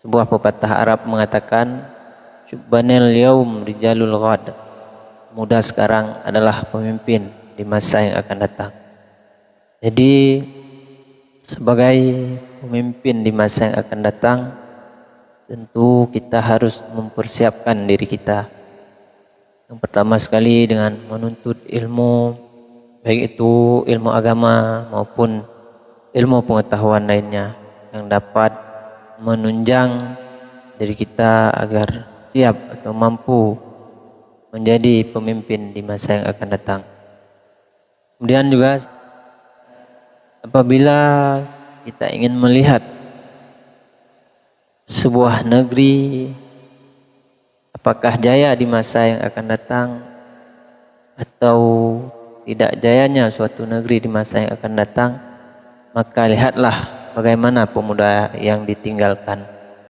Sebuah pepatah Arab mengatakan, "Syubbanil yaum rijalul ghad." Muda sekarang adalah pemimpin di masa yang akan datang. Jadi sebagai pemimpin di masa yang akan datang, tentu kita harus mempersiapkan diri kita. Yang pertama sekali dengan menuntut ilmu, baik itu ilmu agama maupun ilmu pengetahuan lainnya yang dapat menunjang diri kita agar siap atau mampu menjadi pemimpin di masa yang akan datang. Kemudian juga apabila kita ingin melihat sebuah negeri apakah jaya di masa yang akan datang atau tidak jayanya suatu negeri di masa yang akan datang, maka lihatlah bagaimana pemuda yang ditinggalkan.